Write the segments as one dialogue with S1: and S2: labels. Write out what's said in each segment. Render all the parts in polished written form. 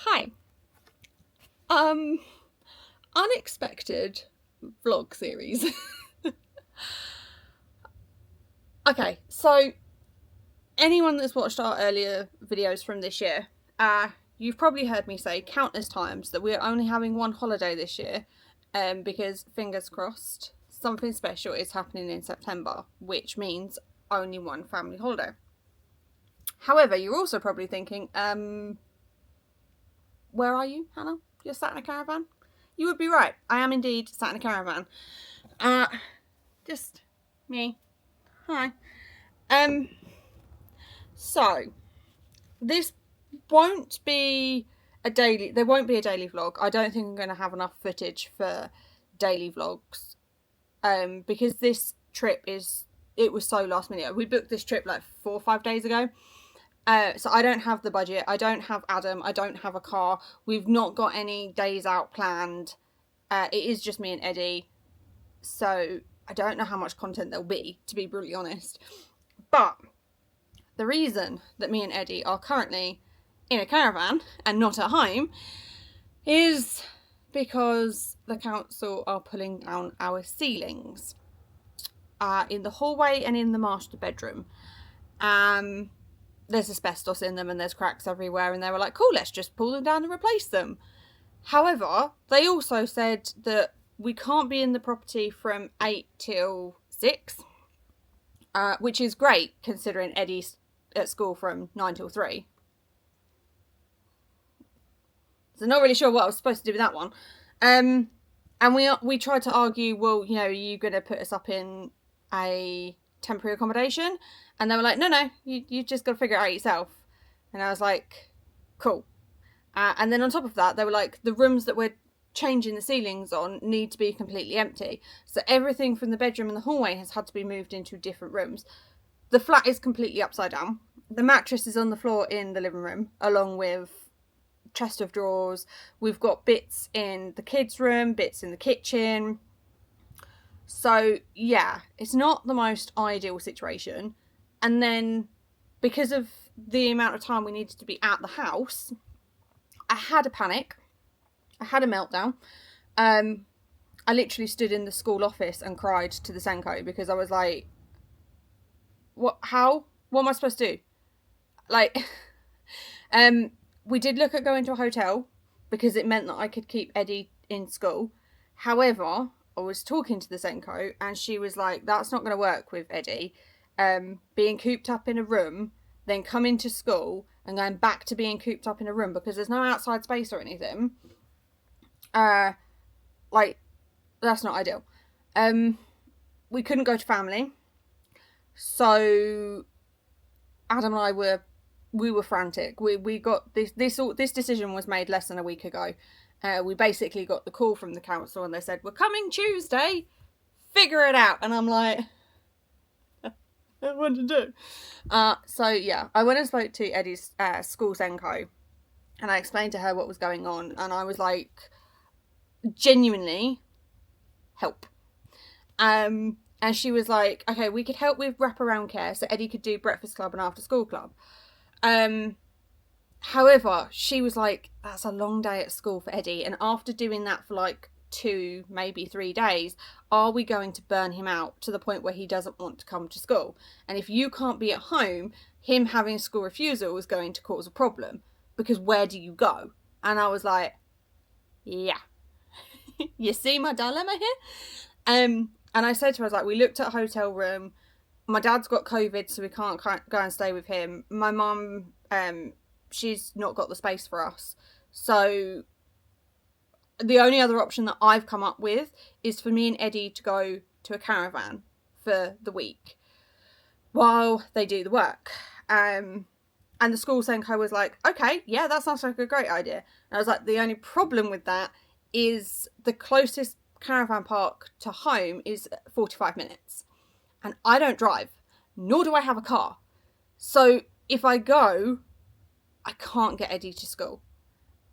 S1: Hi. Unexpected vlog series. Okay, so anyone that's watched our earlier videos from this year, you've probably heard me say countless times that we're only having one holiday this year, because fingers crossed, something special is happening in September, which means only one family holiday. However, you're also probably thinking, where are you, Hannah? You're sat in a caravan? You would be right. I am indeed sat in a caravan. Just me. Hi. So this won't be there won't be a daily vlog. I don't think I'm going to have enough footage for daily vlogs. Because this trip it was so last minute. We booked this trip like 4 or 5 days ago. So I don't have the budget. I don't have Adam. I don't have a car. We've not got any days out planned. It is just me and Eddie. So I don't know how much content there'll be, to be brutally honest. But the reason that me and Eddie are currently in a caravan and not at home is because the council are pulling down our ceilings in the hallway and in the master bedroom. There's asbestos in them and there's cracks everywhere, and they were like, cool, let's just pull them down and replace them. However, they also said that we can't be in the property from 8 till 6, which is great considering Eddie's at school from 9 till 3. So not really sure what I was supposed to do with that one. And we tried to argue, well, you know, are you going to put us up in a temporary accommodation? And they were like, no, you just got to figure it out yourself. And I was like, cool. And then on top of that, they were like, the rooms that we're changing the ceilings on need to be completely empty. So everything from the bedroom and the hallway has had to be moved into different rooms. The flat is completely upside down. The mattress is on the floor in the living room, along with chest of drawers. We've got bits in the kids' room, bits in the kitchen. So yeah, it's not the most ideal situation. And then because of the amount of time we needed to be at the house, I had a panic. I had a meltdown. I literally stood in the school office and cried to the Senko because I was like, what am I supposed to do? Like, we did look at going to a hotel because it meant that I could keep Eddie in school. However, I was talking to the Senko and she was like, that's not going to work with Eddie. Being cooped up in a room, then coming to school and going back to being cooped up in a room because there's no outside space or anything. Like, that's not ideal. We couldn't go to family. So Adam and I were frantic. We got this decision was made less than a week ago. We basically got the call from the council and they said, we're coming Tuesday, figure it out. And I'm like, what to do? So yeah, I went and spoke to Eddie's school Senko and I explained to her what was going on, and I was like, genuinely, help. And she was like, okay, we could help with wraparound care, so Eddie could do breakfast club and after school club. However, she was like, that's a long day at school for Eddie, and after doing that for like 2, maybe 3 days, are we going to burn him out to the point where he doesn't want to come to school? And if you can't be at home, him having school refusal is going to cause a problem, because where do you go? And I was like, yeah. You see my dilemma here? And I said to her, I was like, we looked at a hotel room. My dad's got COVID, so we can't go and stay with him. My mum, she's not got the space for us. So the only other option that I've come up with is for me and Eddie to go to a caravan for the week while they do the work. And the school Senko was like, okay, yeah, that sounds like a great idea. And I was like, the only problem with that is the closest caravan park to home is 45 minutes. And I don't drive, nor do I have a car. So if I go, I can't get Eddie to school.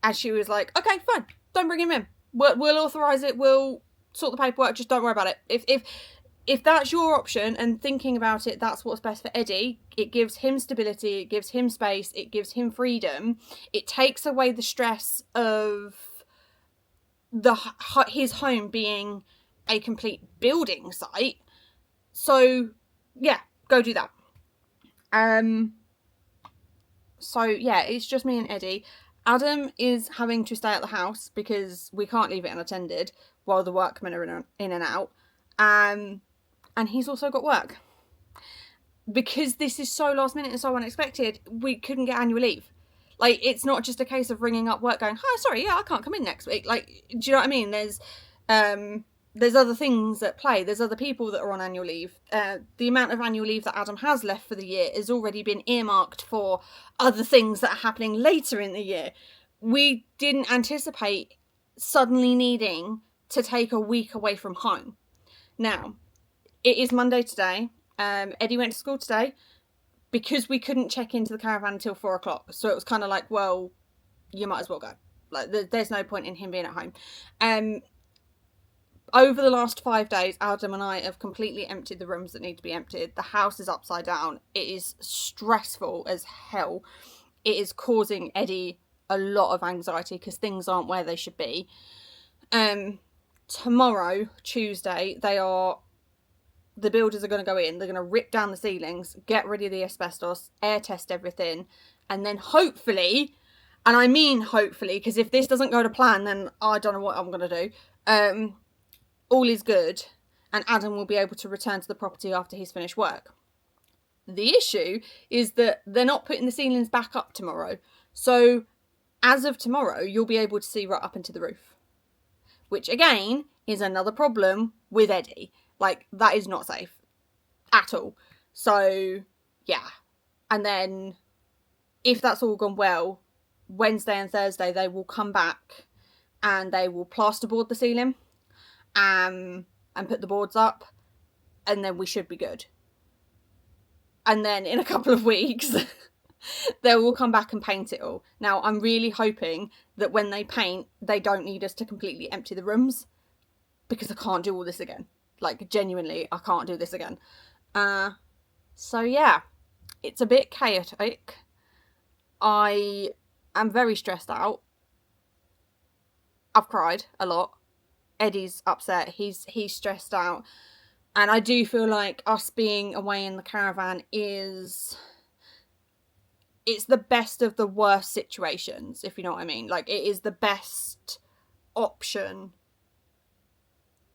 S1: And she was like, okay, fine, don't bring him in. We'll authorise it, we'll sort the paperwork, just don't worry about it. if that's your option and thinking about it, that's what's best for Eddie. It gives him stability, it gives him space, it gives him freedom. It takes away the stress of his home being a complete building site. So yeah, go do that. So yeah, it's just me and Eddie. Adam is having to stay at the house because we can't leave it unattended while the workmen are in and out. And he's also got work. Because this is so last minute and so unexpected, we couldn't get annual leave. Like, it's not just a case of ringing up work going, "Hi, sorry, yeah, I can't come in next week." Like, do you know what I mean? There's other things at play. There's other people that are on annual leave. The amount of annual leave that Adam has left for the year has already been earmarked for other things that are happening later in the year. We didn't anticipate suddenly needing to take a week away from home. Now, it is Monday today. Eddie went to school today because we couldn't check into the caravan until 4 o'clock. So it was kind of like, well, you might as well go. Like, there's no point in him being at home. Over the last 5 days, Adam and I have completely emptied the rooms that need to be emptied. The house is upside down. It is stressful as hell. It is causing Eddie a lot of anxiety because things aren't where they should be. Tomorrow, Tuesday, the builders are going to go in. They're going to rip down the ceilings, get rid of the asbestos, air test everything, and then hopefully, and I mean hopefully, because if this doesn't go to plan, then I don't know what I'm going to do. All is good, and Adam will be able to return to the property after he's finished work. The issue is that they're not putting the ceilings back up tomorrow. So as of tomorrow, you'll be able to see right up into the roof, which again is another problem with Eddie. Like, that is not safe at all. So yeah. And then if that's all gone well, Wednesday and Thursday they will come back and they will plasterboard the ceiling and put the boards up, and then we should be good. And then in a couple of weeks they will come back and paint it all. Now, I'm really hoping that when they paint, they don't need us to completely empty the rooms, because I can't do all this again. Like, genuinely, I can't do this again. So yeah, it's a bit chaotic. I am very stressed out. I've cried a lot. Eddie's upset. He's stressed out. And I do feel like us being away in the caravan it's the best of the worst situations, if you know what I mean. Like, it is the best option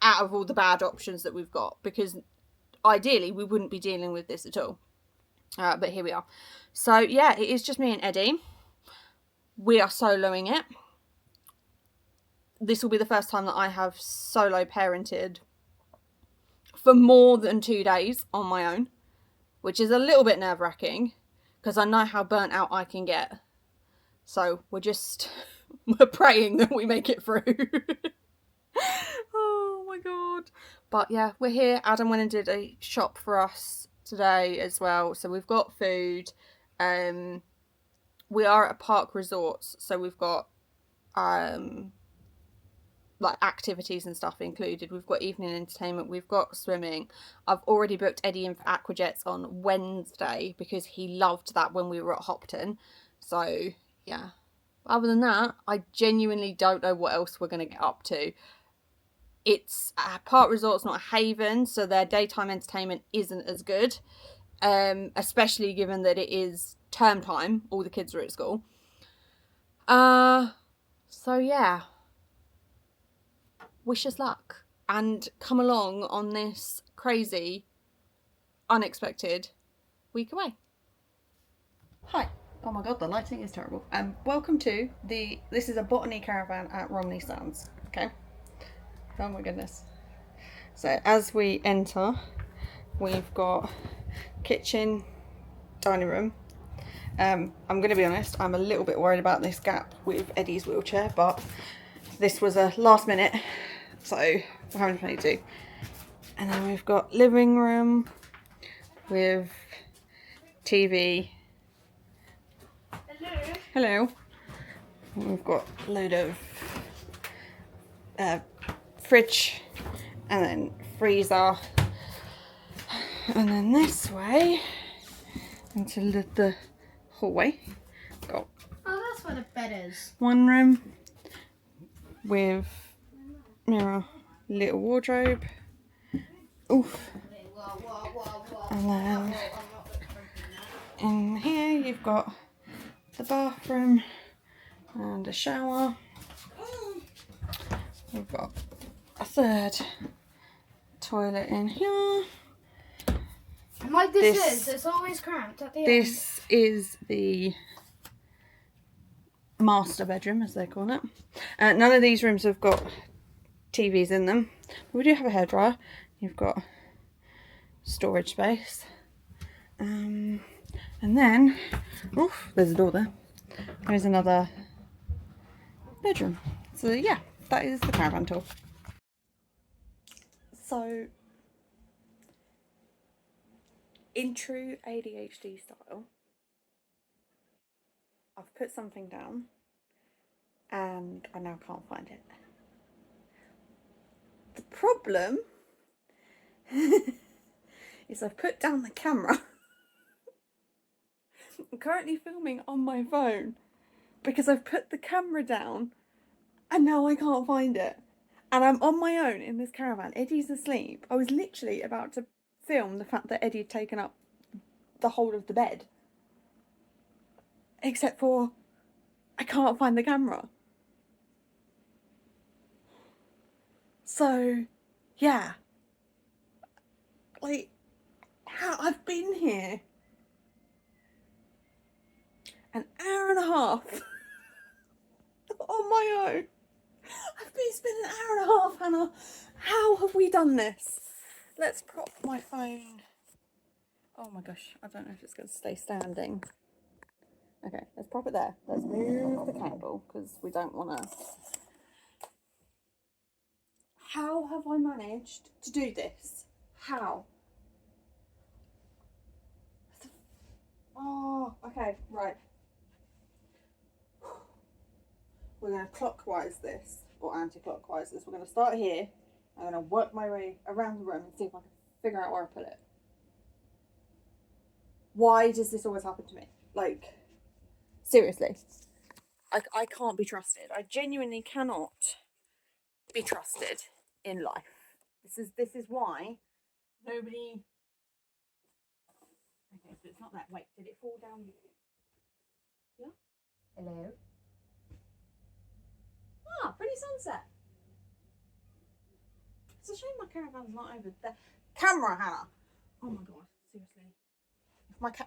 S1: out of all the bad options that we've got, because ideally we wouldn't be dealing with this at all. But here we are. So yeah, it is just me and Eddie. We are soloing it. This will be the first time that I have solo parented for more than 2 days on my own, which is a little bit nerve-wracking because I know how burnt out I can get. So we're praying that we make it through. Oh my god. But yeah, we're here. Adam went and did a shop for us today as well. So we've got food. We are at Park Resorts, so we've got like activities and stuff included. We've got evening entertainment, we've got swimming. I've already booked Eddie in for aquajets on Wednesday because he loved that when we were at Hopton. So yeah, other than that, I genuinely don't know what else we're going to get up to. It's Park Resort's not a haven, so their daytime entertainment isn't as good, especially given that it is term time. All the kids are at school. So yeah, wish us luck and come along on this crazy, unexpected week away. Hi. Oh my god, the lighting is terrible. Welcome to this is a botany caravan at Romney Sands. Okay. Oh my goodness. So as we enter, we've got kitchen, dining room. I'm going to be honest, I'm a little bit worried about this gap with Eddie's wheelchair, but this was a last minute, so we're having to make do. And then we've got living room with TV. Hello. And we've got a load of fridge and then freezer. And then this way into the hallway. Got
S2: that's where the bed is.
S1: one room with mirror, little wardrobe. Oof. And then in here you've got the bathroom and a shower. We've got a third toilet in here.
S2: And like this it's always cramped at the end.
S1: This is the master bedroom, as they call it. None of these rooms have got TVs in them. We do have a hairdryer. You've got storage space. And then, oof, there's a door there. There's another bedroom. So yeah, that is the caravan tour. So, in true ADHD style, I've put something down and I now can't find it. The problem is I've put down the camera. I'm currently filming on my phone because I've put the camera down and now I can't find it. And I'm on my own in this caravan. Eddie's asleep. I was literally about to film the fact that Eddie had taken up the whole of the bed. Except for I can't find the camera. So, yeah. Like, I've been here an hour and a half on my own. I've been spending an hour and a half, Hannah. How have we done this? Let's prop my phone. Oh my gosh, I don't know if it's going to stay standing. Okay, let's prop it there. Let's move the cable because we don't want to. How have I managed to do this? How? Oh, okay, right. We're going to clockwise this, or anti-clockwise this. We're going to start here. I'm going to work my way around the room and see if I can figure out where I put it. Why does this always happen to me? Like, seriously. I can't be trusted. I genuinely cannot be trusted in life. This is why nobody... Okay, so it's not that. Wait, did it fall down? Yeah? Hello? Ah, pretty sunset. It's a shame my caravan's not over there. Camera, Hannah! Oh my god, seriously.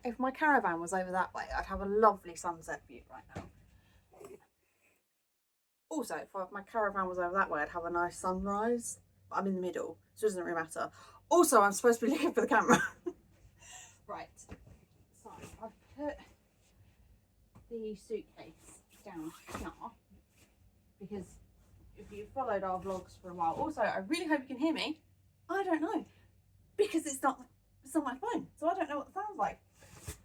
S1: If my caravan was over that way, I'd have a lovely sunset view right now. Also, if my caravan was over that way, I'd have a nice sunrise. But I'm in the middle, so it doesn't really matter. Also, I'm supposed to be looking for the camera. Right. So, I've put the suitcase down here. Because if you've followed our vlogs for a while, also, I really hope you can hear me. I don't know. Because it's not on my phone, so I don't know what it sounds like.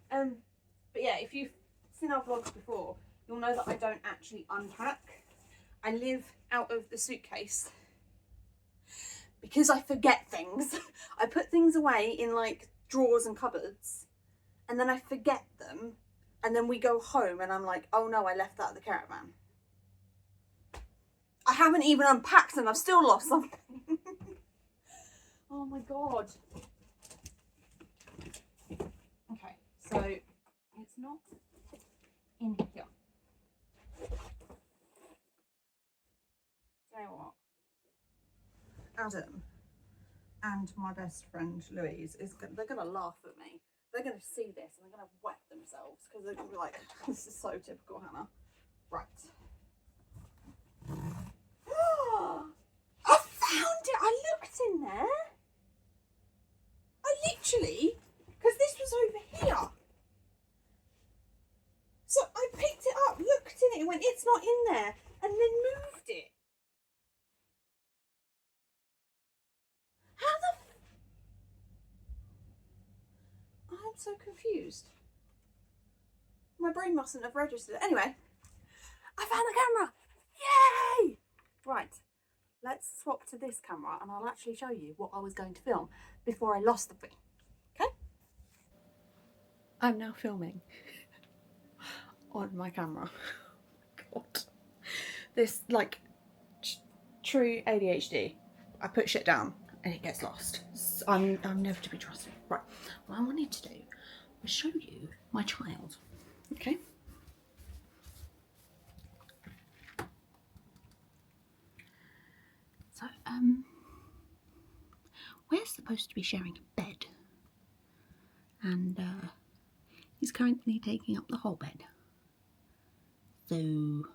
S1: But yeah, if you've seen our vlogs before, you'll know that I don't actually unpack. I live out of the suitcase because I forget things. I put things away in like drawers and cupboards and then I forget them and then we go home and I'm like, oh no, I left that at the caravan. I haven't even unpacked and I've still lost something. Oh my god. Okay, so it's not in here. You know what? Adam and my best friend Louise they're gonna laugh at me. They're gonna see this and they're gonna wet themselves because they're gonna be like, this is so typical Hannah. Right. I found it! I looked in there. I literally, because this was over here. So I picked it up, looked in it, and went, it's not in there, and then moved it. How the I'm so confused. My brain mustn't have registered it. Anyway, I found the camera. Yay! Right, let's swap to this camera and I'll actually show you what I was going to film before I lost the thing. I'm now filming on my camera. God. This, like, true ADHD. I put shit down and it gets lost. I'm never to be trusted. Right, what I wanted to do was show you my child. Okay? So, we're supposed to be sharing a bed. And, he's currently taking up the whole bed. So,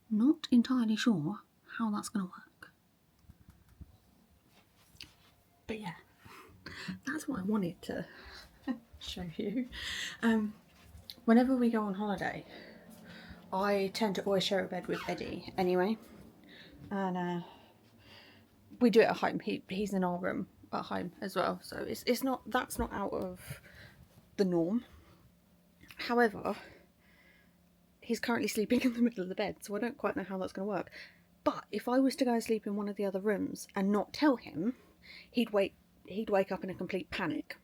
S1: not entirely sure how that's going to work. But yeah, that's what I wanted to show you. Whenever we go on holiday, I tend to always share a bed with Eddie anyway. And we do it at home. He's in our room at home as well. So that's not out of the norm. However, he's currently sleeping in the middle of the bed, so I don't quite know how that's going to work. But if I was to go and sleep in one of the other rooms and not tell him, he'd wake up in a complete panic.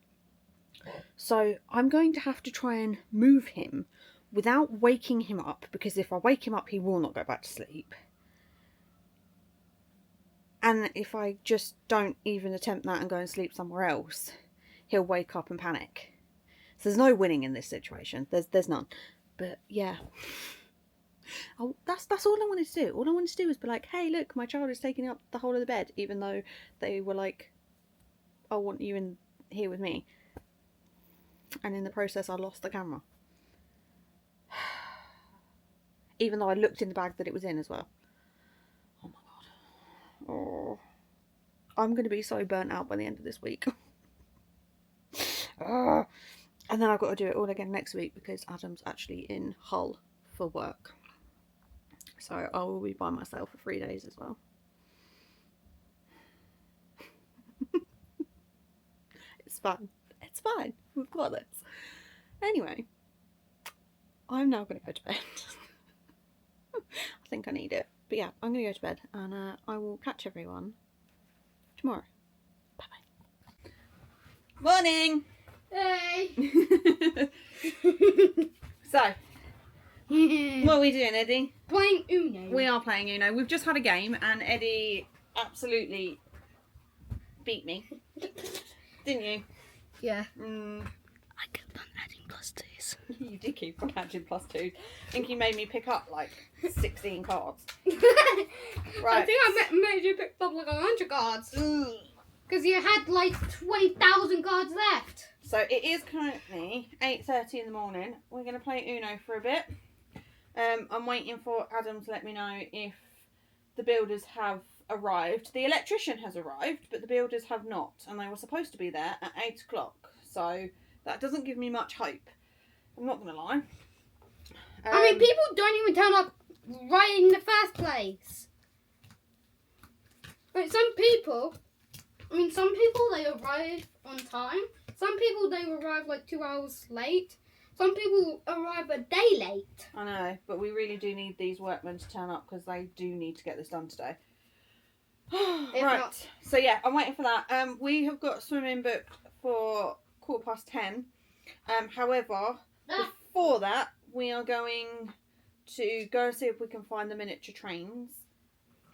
S1: So I'm going to have to try and move him without waking him up, because if I wake him up, he will not go back to sleep. And if I just don't even attempt that and go and sleep somewhere else, he'll wake up and panic. So there's no winning in this situation. There's none. But yeah. Oh, that's all I wanted to do. All I wanted to do was be like, hey, look, my child is taking up the whole of the bed, even though they were like, I want you in here with me. And in the process, I lost the camera. Even though I looked in the bag that it was in as well. Oh my god. Oh. I'm going to be so burnt out by the end of this week. And then I've got to do it all again next week because Adam's actually in Hull for work. So I will be by myself for 3 days as well. It's fine. It's fine. We've got this. Anyway, I'm now going to go to bed. I think I need it. But yeah, I'm going to go to bed and I will catch everyone tomorrow. Bye-bye. Morning!
S2: Hey!
S1: So, what are we doing, Eddie?
S2: Playing Uno.
S1: We are playing Uno. We've just had a game and Eddie absolutely beat me. Didn't you?
S2: Yeah.
S1: I kept on adding +2s. You did keep on adding +2s. I think you made me pick up like 16 cards. Right.
S2: I think I made you pick up like 100 cards. Because you had like 20,000 cards left.
S1: So it is currently 8:30 in the morning. We're going to play Uno for a bit. I'm waiting for Adam to let me know if the builders have arrived. The electrician has arrived, but the builders have not. And they were supposed to be there at 8 o'clock. So that doesn't give me much hope. I'm not going to lie.
S2: I mean, people don't even turn up right in the first place. But some people, they arrive on time. Some people, they arrive like 2 hours late. Some people arrive a day late.
S1: I know, but we really do need these workmen to turn up because they do need to get this done today. Right,
S2: not.
S1: so yeah, I'm waiting for that. We have got swimming booked for 10:15. However, before that, we are going to go see if we can find the miniature trains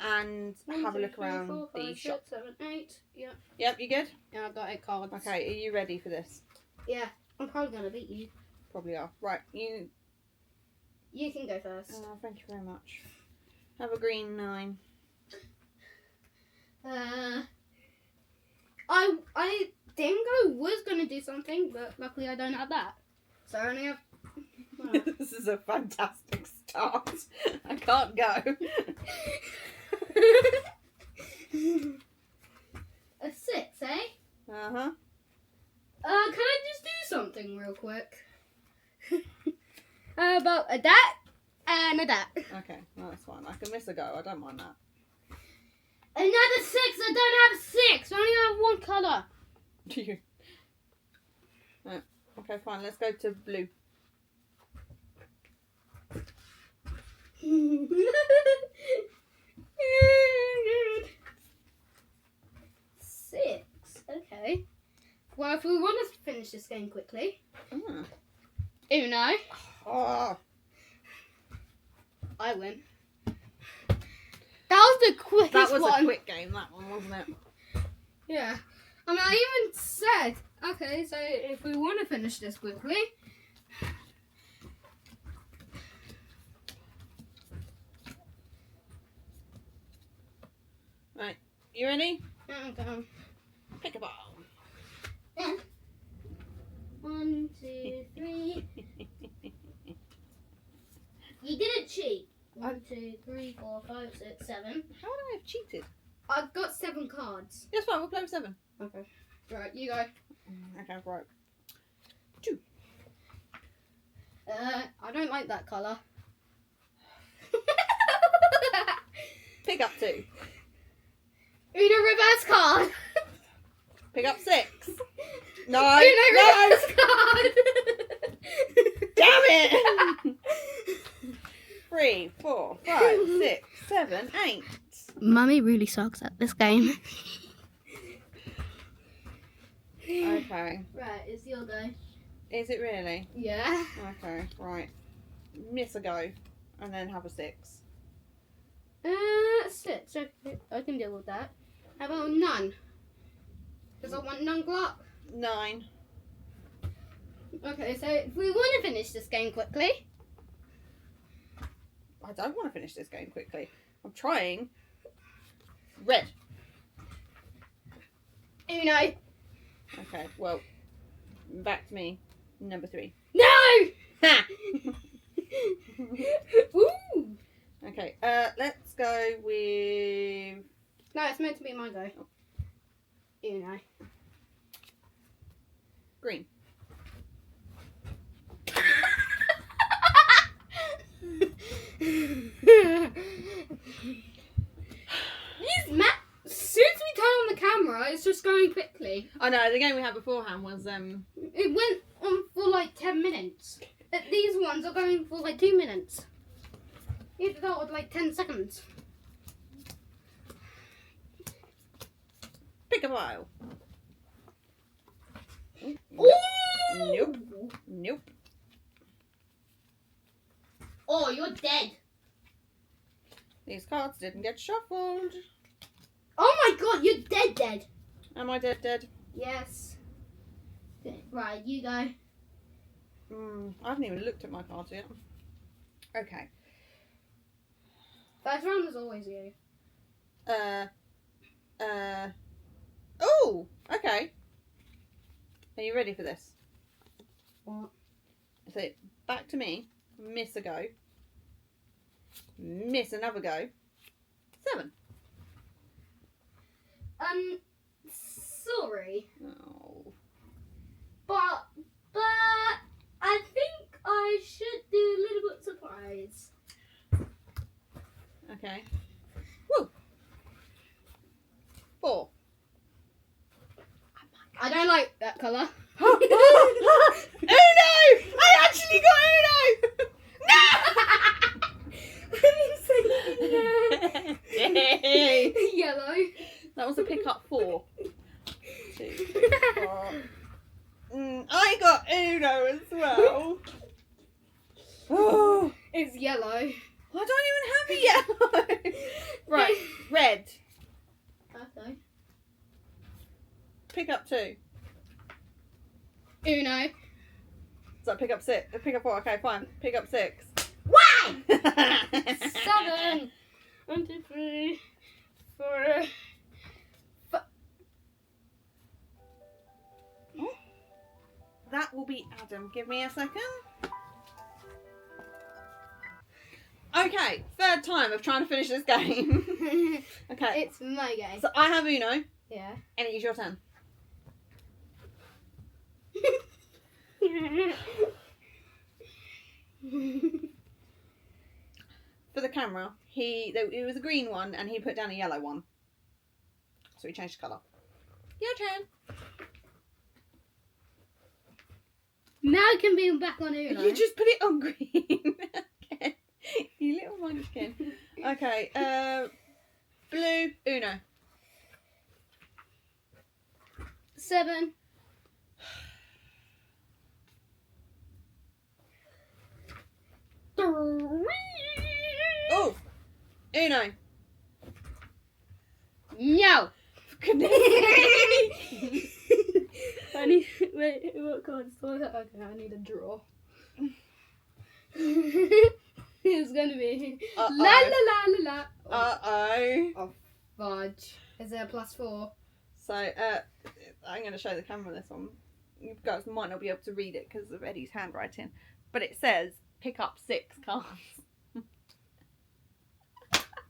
S1: and have a look around the shop.
S2: 6, 7, 8. Yeah.
S1: Yep, you good?
S2: Yeah, I've got 8 cards.
S1: Okay, are you ready for this?
S2: Yeah, I'm probably gonna beat you.
S1: Probably are. Right, you
S2: can go first.
S1: Oh, thank you very much. Have a green 9.
S2: I think I was gonna do something, but luckily I don't have that. So I only have.
S1: This is a fantastic start. I can't go.
S2: A 6, eh?
S1: Uh-huh.
S2: Can I just do something real quick? About a dat and a dat.
S1: Okay, well, that's fine. I can miss a go. I don't mind that.
S2: Another 6. I don't have 6. I only have 1 colour.
S1: Do you? Oh, okay, fine. Let's go to blue.
S2: 6. Okay. Well, if we want to finish this game quickly,
S1: Mm.
S2: Uno.
S1: Oh.
S2: I win. That was the quickest
S1: That was
S2: one.
S1: a quick game, that one, wasn't it?
S2: Yeah. I mean, I even said, okay, so if we want to finish this quickly.
S1: Right, you ready?
S2: Okay.
S1: Pick a ball.
S2: 1, 2, 3. You didn't cheat. 1, 2, 3, 4, 5, 6, 7.
S1: How would I have cheated?
S2: I've got 7 cards.
S1: Yes, fine, we'll play with 7.
S2: Okay. Right, you go.
S1: Okay, right. 2.
S2: I don't like that colour.
S1: Pick up 2.
S2: Uno reverse card.
S1: Pick up 6. No,
S2: Uno
S1: no!
S2: reverse card.
S1: Damn it! 3, 4, 5, 6, 7, 8.
S2: Mummy really sucks at this game.
S1: Okay.
S2: Right, it's your go.
S1: Is it really?
S2: Yeah.
S1: Okay, right. Miss a go, and then have a 6.
S2: 6. Okay, I can deal with that. How about none? Because I want none Glock.
S1: 9.
S2: Okay, so if we want to finish this game quickly.
S1: I don't want to finish this game quickly. I'm trying. Red.
S2: Uno.
S1: Okay, well, back to me. Number 3.
S2: No!
S1: Ha!
S2: Ooh!
S1: Okay, let's go with...
S2: No, it's meant to be my go. Uno.
S1: green.
S2: As soon as we turn on the camera, it's just going quickly.
S1: I know, the game we had beforehand was...
S2: It went on for like 10 minutes. These ones are going for like 2 minutes. It started like 10 seconds.
S1: Pick a pile.
S2: Ooh!
S1: Nope. Nope.
S2: Oh, you're dead.
S1: These cards didn't get shuffled.
S2: Oh my god, you're dead.
S1: Am I dead?
S2: Yes. Right, you go.
S1: I haven't even looked at my cards yet. Okay.
S2: First round is always you.
S1: Oh, okay. Are you ready for this?
S2: What?
S1: So, back to me. Miss a go. Miss another go. 7.
S2: Sorry.
S1: Oh.
S2: But I think I should do a little bit surprise.
S1: Okay. Woo. 4.
S2: I don't like that colour.
S1: Uno! I actually got Uno! No! Yay!
S2: Yellow.
S1: That was a pick up 4. 2, 3, 4. I got Uno as well. Oh,
S2: It's yellow.
S1: I don't even have a yellow. Right, red.
S2: Okay.
S1: Pick up 2.
S2: Uno.
S1: So pick up 6. Pick up 4. Okay, fine. Pick up 6.
S2: Wow! 7. 1, 2, 3, 4.
S1: That will be Adam. Give me a second. Okay, third time of trying to finish this game. Okay.
S2: It's my game.
S1: So I have Uno, and
S2: Yeah.
S1: it is your turn. For the camera, it was a green one, and he put down a yellow one. So he changed colour. Your turn.
S2: Now I can be back on Uno.
S1: You just put it on green. Okay. You little munchkin. Okay, blue, Uno.
S2: 7.
S1: Oh, Uno.
S2: No.
S1: Goodness.
S2: I need. Wait, what cards do I have? Okay, I need a draw. It's gonna be
S1: Uh-oh.
S2: la la la la la.
S1: Uh-oh.
S2: Oh, fudge. Is there a +4?
S1: So, I'm going to show the camera this one. You guys might not be able to read it because of Eddie's handwriting. But it says, pick up 6 cards.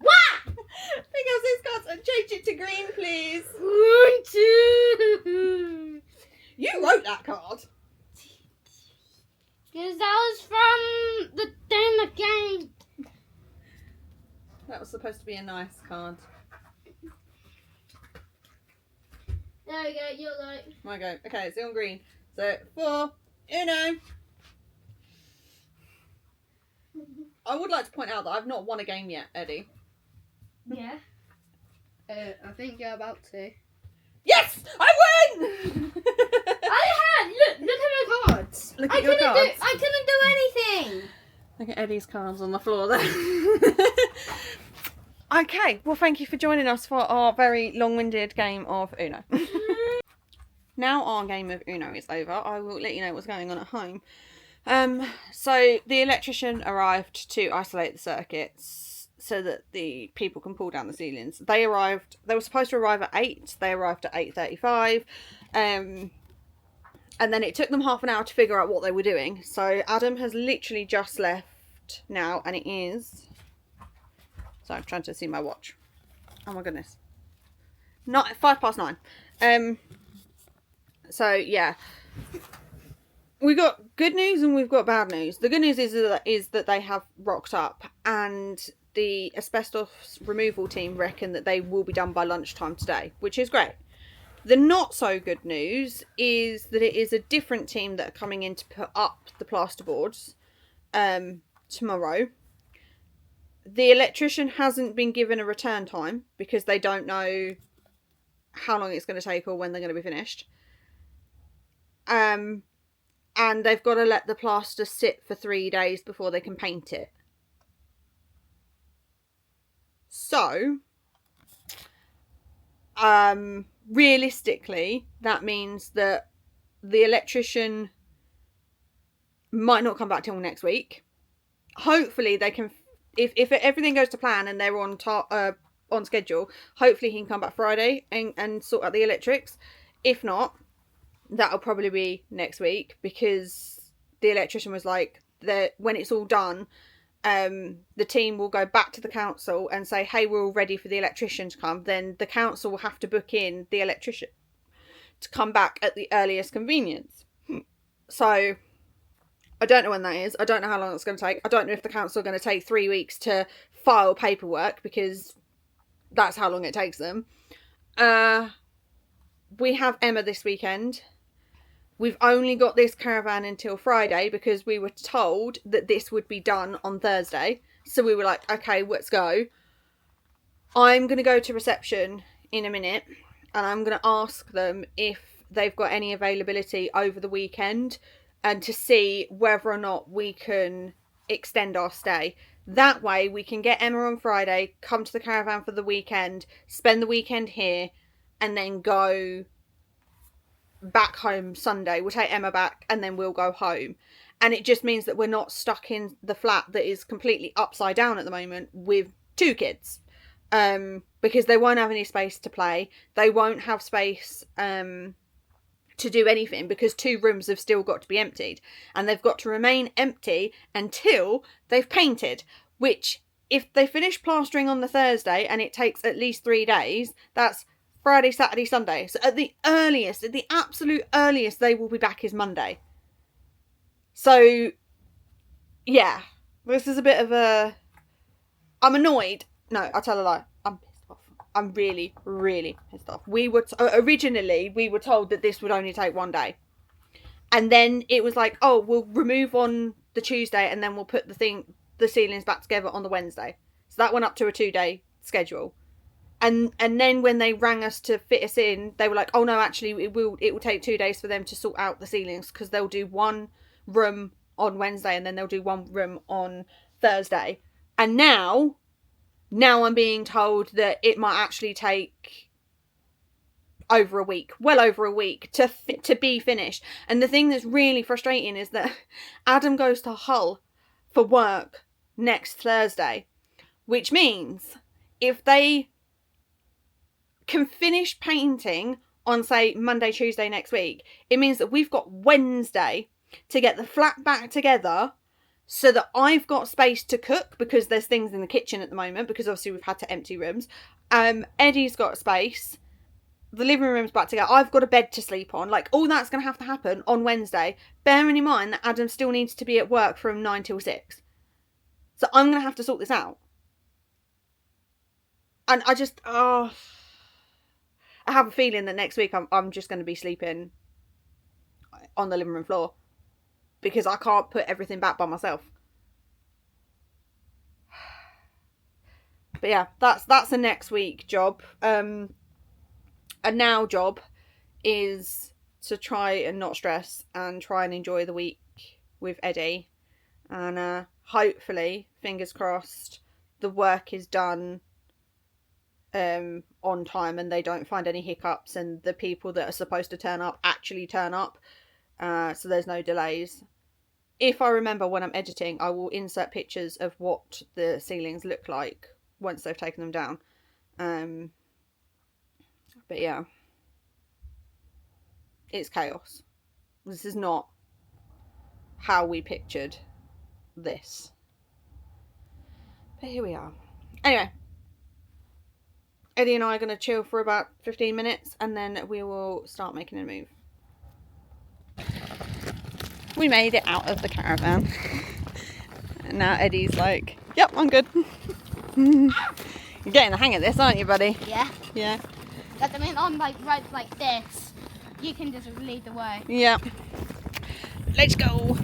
S2: What?
S1: Pick up 6 cards and change it to green, please.
S2: 1, 2.
S1: You wrote that card.
S2: Because that was from the game.
S1: That was supposed to be a nice card.
S2: There we go, you're right.
S1: My go. Okay, it's on green. So, 4, Uno. I would like to point out that I've not won a game yet, Eddie.
S2: Yeah. I think you're about to.
S1: Yes! I win!
S2: Look at my cards.
S1: Look at your cards.
S2: I couldn't do anything.
S1: Look at Eddie's cards on the floor there. Okay, well thank you for joining us for our very long-winded game of Uno. Now our game of Uno is over, I will let you know what's going on at home. So the electrician arrived to isolate the circuits so that the people can pull down the ceilings. They were supposed to arrive at 8, they arrived at 8:35. And then it took them half an hour to figure out what they were doing. So Adam has literally just left now, and it is... So I'm trying to see my watch. Oh my goodness. Not 9:05. So yeah. We got good news and we've got bad news. The good news is that they have rocked up, and the asbestos removal team reckon that they will be done by lunchtime today, which is great. The not so good news is that it is a different team that are coming in to put up the plasterboards tomorrow. The electrician hasn't been given a return time because they don't know how long it's going to take or when they're going to be finished. And they've got to let the plaster sit for 3 days before they can paint it. So, realistically, that means that the electrician might not come back till next week. Hopefully they can, if everything goes to plan and they're on schedule, hopefully he can come back Friday and sort out the electrics. If not, that'll probably be next week, because the electrician was like, when it's all done, the team will go back to the council and say, hey, we're all ready for the electrician to come. Then the council will have to book in the electrician to come back at the earliest convenience. So I don't know when that is. I don't know how long it's going to take. I don't know if the council are going to take 3 weeks to file paperwork, because that's how long it takes them. We have Emma this weekend. We've only got this caravan until Friday because we were told that this would be done on Thursday. So we were like, okay, let's go. I'm going to go to reception in a minute and I'm going to ask them if they've got any availability over the weekend, and to see whether or not we can extend our stay. That way we can get Emma on Friday, come to the caravan for the weekend, spend the weekend here, and then go back home Sunday. We'll take Emma back and then we'll go home. And it just means that we're not stuck in the flat that is completely upside down at the moment with 2 kids. Because they won't have any space to play. They won't have space to do anything, because 2 rooms have still got to be emptied. And they've got to remain empty until they've painted. Which, if they finish plastering on the Thursday and it takes at least 3 days, that's Friday, Saturday, Sunday. So at the absolute earliest they will be back is Monday. So, yeah. This is a bit of a... I'm annoyed. No, I'll tell a lie. I'm pissed off. I'm really, really pissed off. Originally, we were told that this would only take 1 day. And then it was like, oh, we'll remove on the Tuesday and then we'll put the ceilings back together on the Wednesday. So that went up to a 2-day schedule. And then when they rang us to fit us in, they were like, oh no, actually it will take 2 days for them to sort out the ceilings, because they'll do 1 room on Wednesday, and then they'll do one room on Thursday. And now I'm being told that it might actually take over a week, well over a week to be finished. And the thing that's really frustrating is that Adam goes to Hull for work next Thursday, which means if they can finish painting on, say, Monday, Tuesday next week, it means that we've got Wednesday to get the flat back together so that I've got space to cook, because there's things in the kitchen at the moment, because obviously we've had to empty rooms. Eddie's got space. The living room's back together. I've got a bed to sleep on. Like, all that's going to have to happen on Wednesday, bearing in mind that Adam still needs to be at work from 9 till 6. So I'm going to have to sort this out. And I just, I have a feeling that next week I'm just going to be sleeping on the living room floor, because I can't put everything back by myself. But yeah, that's a next week job. A now job is to try and not stress and try and enjoy the week with Eddie. And hopefully, fingers crossed, the work is done on time and they don't find any hiccups, and the people that are supposed to turn up actually turn up. So there's no delays. If I remember when I'm editing, I will insert pictures of what the ceilings look like once they've taken them down. But yeah, it's chaos. This is not how we pictured this. But here we are. Anyway, Eddie and I are going to chill for about 15 minutes and then we will start making a move. We made it out of the caravan. And now Eddie's like, yep, I'm good. You're getting the hang of this, aren't you, buddy?
S2: Yeah.
S1: Yeah.
S2: I mean, on like roads like this, you can just lead the way.
S1: Yeah. Let's go.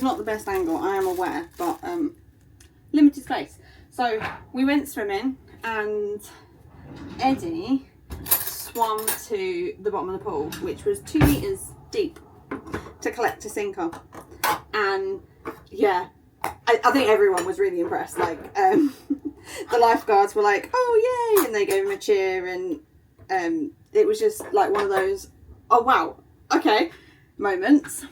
S1: Not the best angle, I am aware, but limited space. So we went swimming and Eddie swam to the bottom of the pool, which was 2 meters deep, to collect a sinker. And yeah, I think everyone was really impressed. Like the lifeguards were like, oh yay, and they gave him a cheer, and it was just like one of those, oh wow, okay moments.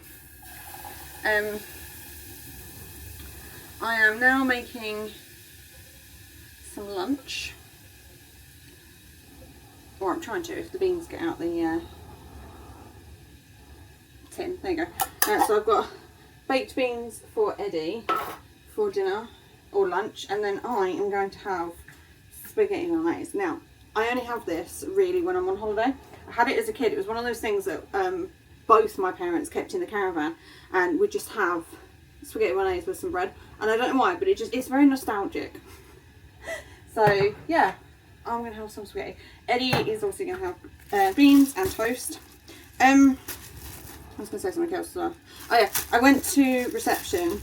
S1: I am now making some lunch, or I'm trying to, if the beans get out the tin. There you go. So I've got baked beans for Eddie for dinner or lunch, and then I am going to have spaghetti bolognese. Now, I only have this really when I'm on holiday. I had it as a kid. It was one of those things that both my parents kept in the caravan, and we just have spaghetti bolognese with some bread. And I don't know why, but it's very nostalgic. So yeah, I'm going to have some spaghetti. Eddie is also going to have beans and toast. I was going to say something else as well. Oh yeah, I went to reception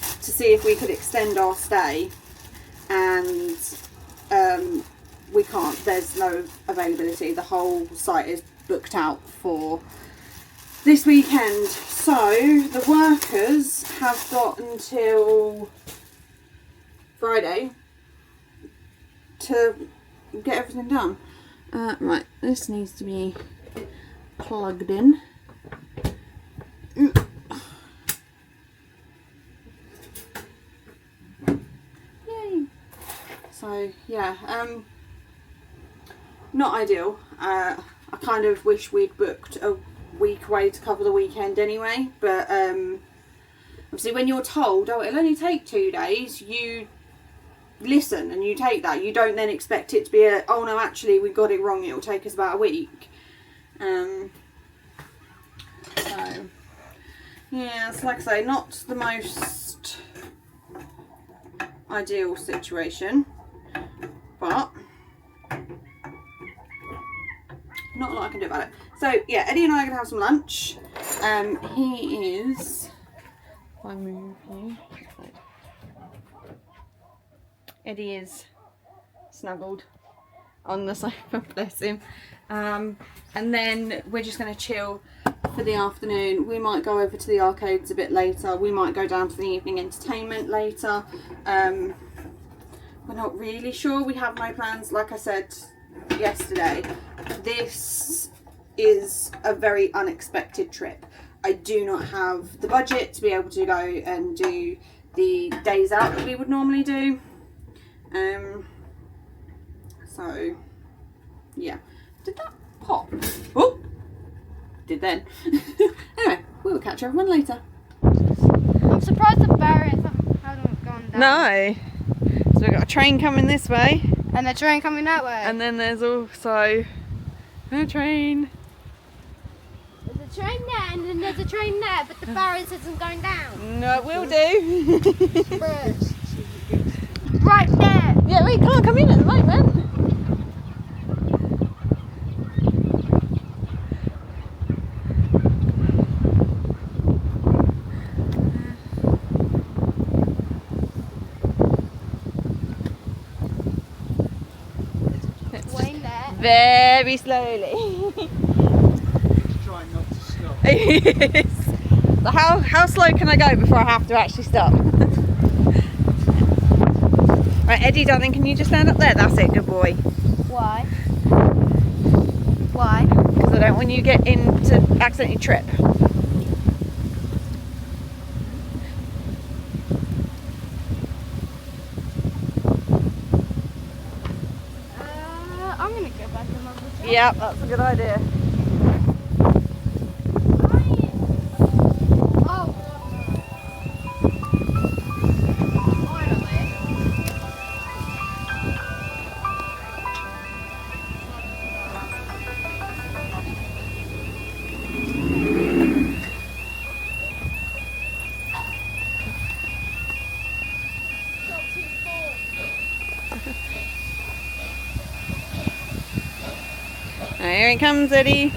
S1: to see if we could extend our stay, and we can't. There's no availability. The whole site is booked out for this weekend. So the workers have got until Friday to get everything done. Right, this needs to be plugged in. Yay! So yeah, not ideal. I kind of wish we'd booked a week away to cover the weekend anyway. But obviously when you're told, oh, it'll only take 2 days, you listen and you take that. You don't then expect it to be a, oh no, actually we got it wrong, it'll take us about a week. So yeah, it's like I say, not the most ideal situation, but not a lot I can do about it. So yeah, Eddie and I are gonna have some lunch. He is, if I move you, Eddie is snuggled on the sofa, bless him. And then we're just going to chill for the afternoon. We might go over to the arcades a bit later. We might go down to the evening entertainment later. We're not really sure. We have no plans. Like I said yesterday, this is a very unexpected trip. I do not have the budget to be able to go and do the days out that we would normally do. So yeah, did that pop? Oh, did then. Anyway, we will catch everyone later.
S2: I'm surprised the barriers haven't gone down.
S1: No, so we've got a train coming this way,
S2: And the train coming that way.
S1: and then there's also a train.
S2: There's a train there, and then there's a train there, but the barriers isn't going down.
S1: No, it will do.
S2: Right there.
S1: Yeah, we can't come in at the moment.
S2: Wayne there.
S1: Very slowly.
S3: Trying not to stop.
S1: Yes. So how slow can I go before I have to actually stop? Right, Eddie, darling, can you just stand up there? That's it, good boy.
S2: Why? Why?
S1: Because I don't want you to get in to accidentally trip.
S2: I'm gonna go back in my room.
S1: Yep, that's a good idea.
S2: Oh.
S1: Here it comes, Eddie.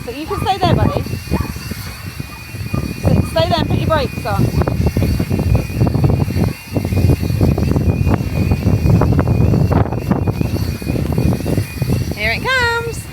S1: So you can stay there, buddy. So stay there and put your brakes on. Here it comes.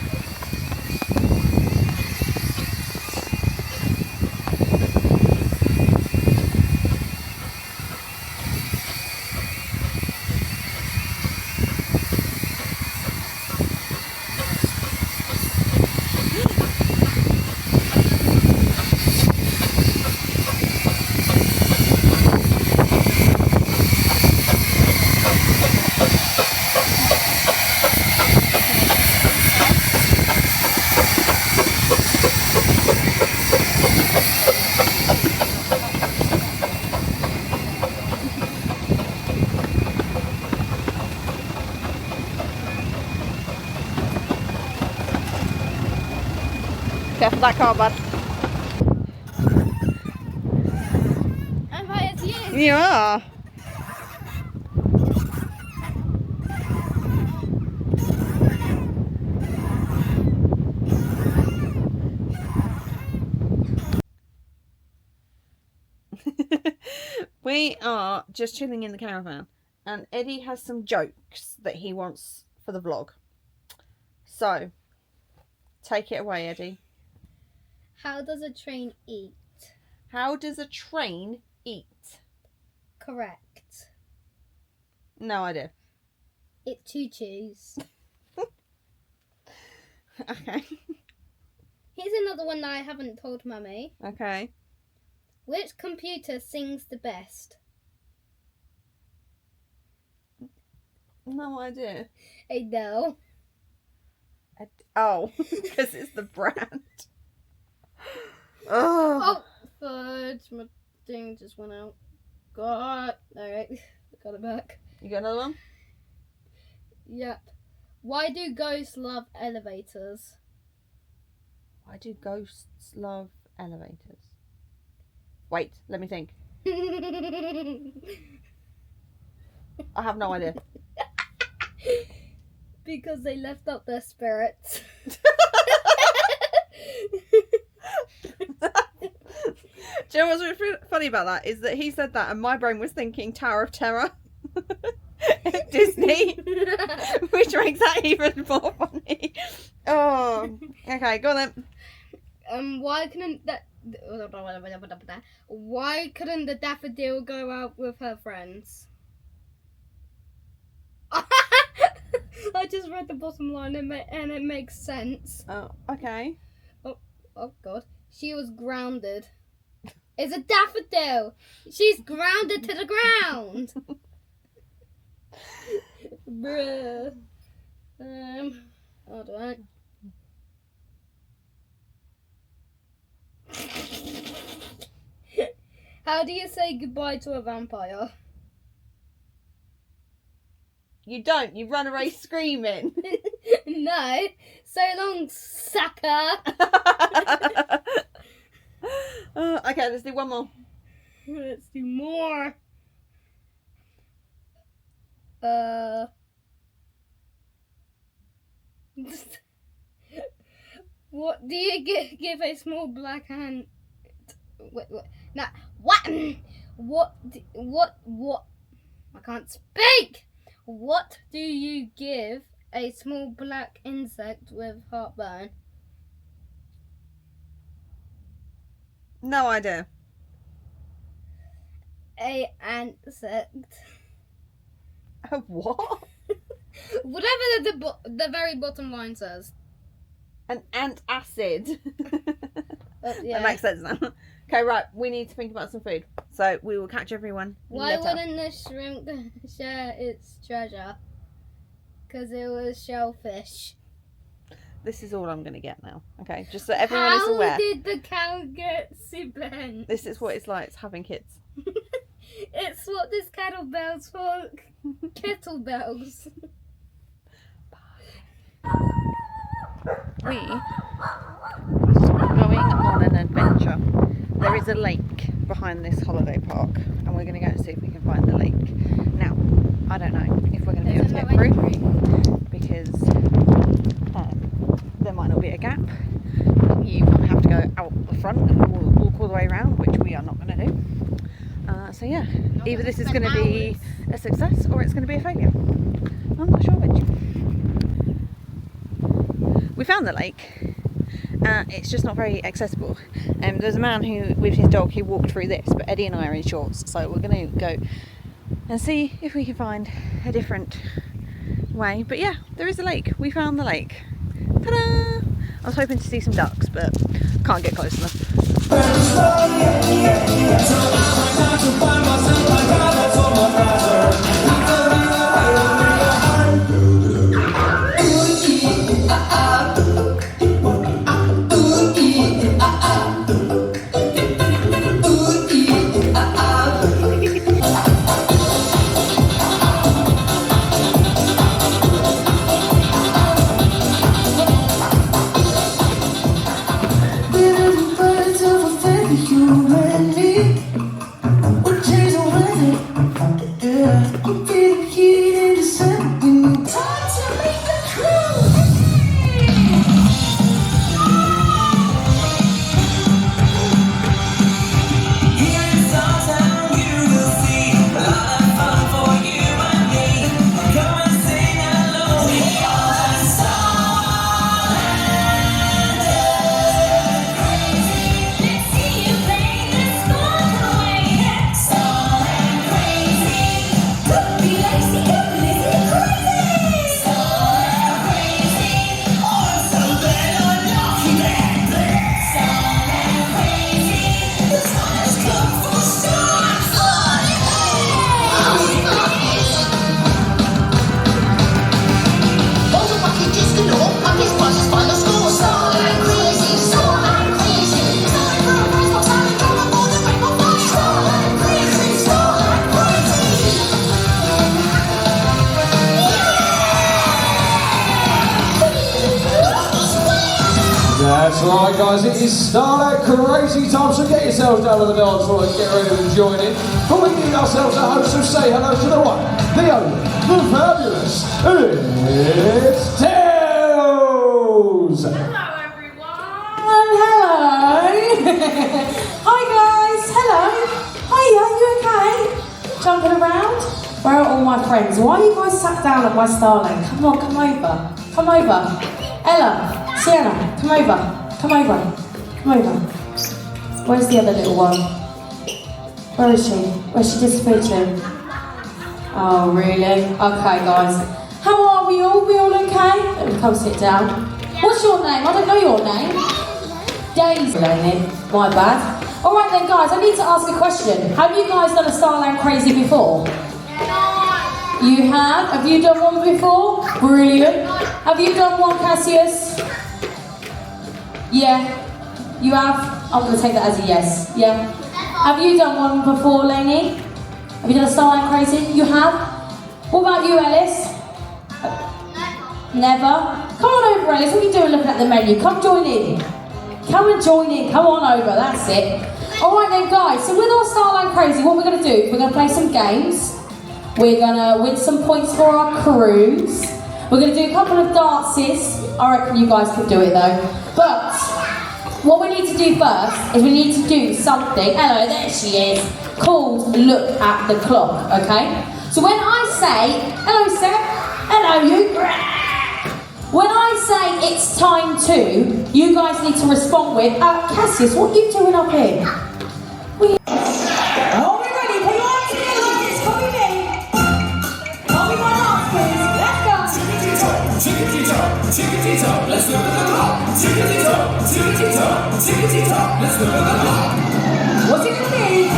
S1: Careful that car, bud.
S2: And by it's you.
S1: You are. We are just chilling in the caravan, and Eddie has some jokes that he wants for the vlog. So, take it away, Eddie.
S2: How does a train eat?
S1: How does a train eat?
S2: Correct.
S1: No idea.
S2: It choo-choos.
S1: Okay.
S2: Here's another one that I haven't told Mummy.
S1: Okay.
S2: Which computer sings the best?
S1: No idea.
S2: I know.
S1: Oh, because it's the brand. Oh.
S2: Fudge. My thing just went out. God. Alright. I got it back.
S1: You got another one?
S2: Yep. Why do ghosts love elevators?
S1: Why do ghosts love elevators? Wait, let me think. I have no idea.
S2: Because they left up their spirits.
S1: Do you know what's really funny about that? Is that he said that and my brain was thinking Tower of Terror. Disney. Which makes that even more funny. Oh. Okay, go on then.
S2: Why couldn't the daffodil go out with her friends? I just read the bottom line and it makes sense.
S1: Oh, okay.
S2: Oh God. She was grounded. It's a daffodil. She's grounded to the ground. Bruh. Hold on. How do you say goodbye to a vampire?
S1: You don't. You run away screaming.
S2: No. So long, sucker.
S1: Okay, let's do one more.
S2: Let's do more. What do you give a small black hand? Wait. Now, what? I can't speak. What do you give a small black insect with heartburn?
S1: No idea.
S2: A insect.
S1: A what?
S2: Whatever the very bottom line says.
S1: An antacid.
S2: Yeah.
S1: That makes sense now. Okay, right. We need to think about some food. So we will catch everyone
S2: Why
S1: later.
S2: wouldn't the shrimp share its treasure? Because it was shellfish.
S1: This is all I'm going to get now. Okay, just so everyone is aware.
S2: How did the cow get bent?
S1: This is what it's like having kids.
S2: It's what this kettlebell's for. Kettlebells.
S1: We are going on an adventure. There is a lake behind this holiday park, and we're going to go and see if we can find the lake. Now, I don't know if we're going to be able to get through because there might not be a gap. You might have to go out the front and walk all the way around, which we are not going to do. So yeah, either this is going to be a success or it's going to be a failure. I'm not sure which. We found the lake. It's just not very accessible. There's a man who, with his dog, he walked through this, but Eddie and I are in shorts, so we're going to go and see if we can find a different way. But yeah, there is a lake. We found the lake. Ta-da! I was hoping to see some ducks, but can't get close enough.
S3: Here in Southtown, you will see. That's right, guys, it is Starlight Crazy time, so get yourselves down to the dance floor and get ready to join in. But we need ourselves a host, so say hello to the one, the only, the fabulous, it's Tails!
S4: Hello everyone! Hello! Hi guys! Hello! Hiya, you okay? Jumping around? Where are all my friends? Why are you guys sat down at my Starland? Come on, come over. Come over. Ella, Sienna, come over. Come over. Come over. Where's the other little one? Where is she? Where's she disappeared to? Oh, really? Okay, guys. How are we all? We all okay? Let me come sit down. What's your name? I don't know your name. Daisy. My bad. Alright then, guys, I need to ask a question. Have you guys done a Starland Crazy before? You have? Have you done one before? Brilliant. Have you done one, Cassius? Yeah. You have? I'm going to take that as a yes. Yeah. Have you done one before, Lainey? Have you done a Starland Crazy? You have? What about you, Ellis? Never? Come on over, Ellis. What are you doing looking at the menu? Come join in. Come and join in. Come on over. That's it. Alright then, guys. So with our Starland Crazy, what we're going to do, we're going to play some games. We're going to win some points for our cruise. We're going to do a couple of dances. I reckon you guys could do it though. But what we need to do first is we need to do something. Hello, there she is. Called Look at the Clock, okay? So when I say, hello Seth, hello you. When I say it's time to, you guys need to respond with, Cassius, what are you doing up here? Are we ready? Put your hands together like this, copy me. Copy my arms, please. Let's go. Tickety-tock, tickety-tock, let's look at the clock. Tickety-tock, tickety-tock, tickety-tock, let's look at the clock. What's it gonna be?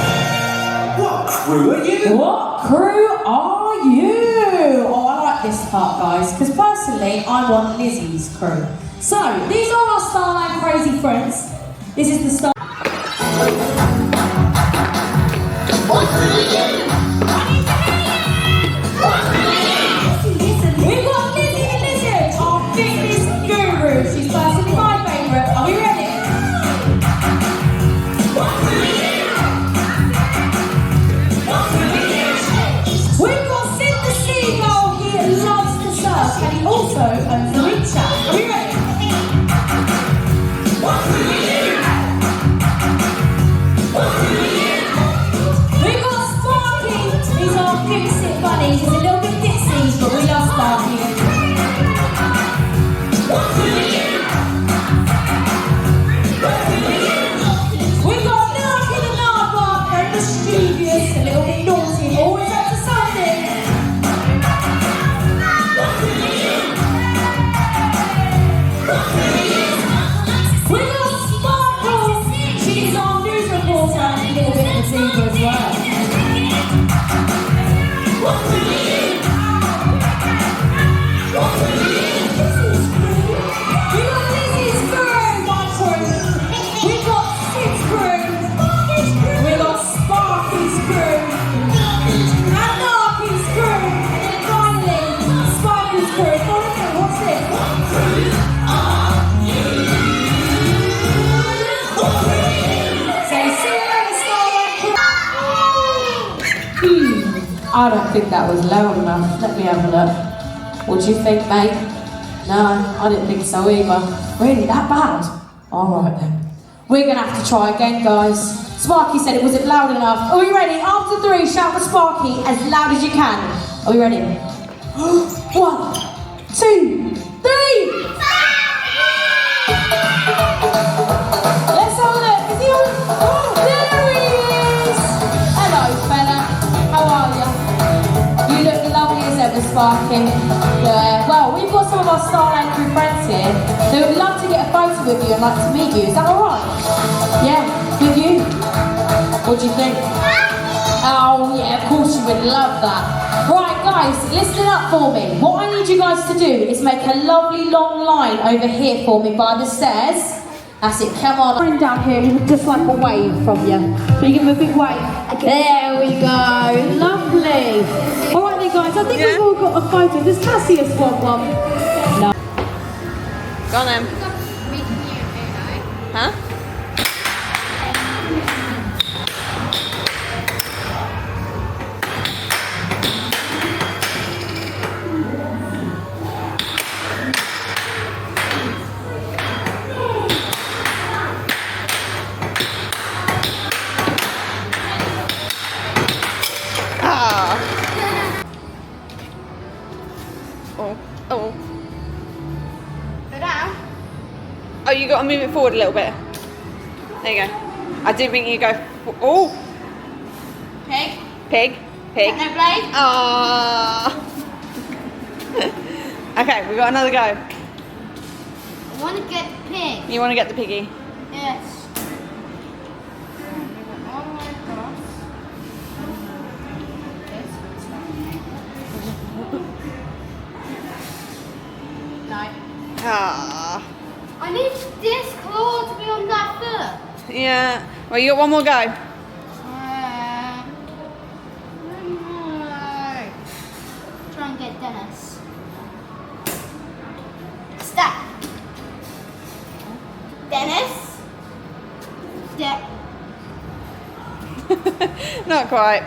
S4: What crew are you? What crew are you? Oh, I like this part, guys, because personally, I want Lizzie's crew. So, these are our Starland Crazy friends. This is the Star. What crew are you? What crew are you? We've got Lizzie the Lizard, our fitness guru. She's personally my favourite. Are we ready? What crew are you? We've got Sid the Seagull, he loves to surf and he also owns the wind shack. Are we ready? What crew are you? What crew are you? We've got Sparky, he's our fix-it bunny. He's a little bit ditzy, but we love Sparky. What crew are you? What crew are you? We've got Narky the Nardbark, very mischievous, a little bit naughty, always up to something. What crew are you? What crew are you? We've got Sparkle, she's our news reporter and a little bit of a zebra as well. What crew are you? What crew are you? We've got Lizzie's crew, my crew. We've got Sid's crew. We've got Sparky's crew. And Narky's crew. And then finally, Sparky's crew. What's this? What crew are you? What crew are you? So see you later, Starlight crew. I don't think that was loud enough. Let me have a look. What do you think, mate? No, I didn't think so either. Really, that bad? Alright then. We're gonna have to try again, guys. Sparky said it wasn't loud enough. Are we ready? After 3, shout for Sparky as loud as you can. Are we ready? 1, 2, 3! Let's have a look. Is he on? Oh, there he is! Hello, fella. How are you? You look lovely as ever, Sparky. Yeah. Well, we've got some of our Starland crew friends here. They would love to get a photo with you and like to meet you. Is that alright? Yeah, with you? What do you think? Oh, yeah, of course you would love that. Right, guys, listen up for me. What I need you guys to do is make a lovely long line over here for me by the stairs. That's it, come on. Bring down here, just like a wave from you. So you give him a big wave. There we go, lovely. All right then guys, I think we've all got a photo. Does Cassius want one? No.
S1: Go on then. Huh? Oh.
S2: Go down.
S1: Oh, you got to move it forward a little bit. There you go. I do think you go. Oh.
S2: Pig.
S1: Pig. Pig.
S2: No blade.
S1: Ah. Okay, we got another go.
S2: I want to get the pig.
S1: You want to get the piggy?
S2: Yes. All the way across. No.
S1: Ah.
S2: I need this claw to be on that foot.
S1: Yeah. Well, you got one more go.
S2: No. Try and get Dennis. Stop. Dennis.
S1: Not quite.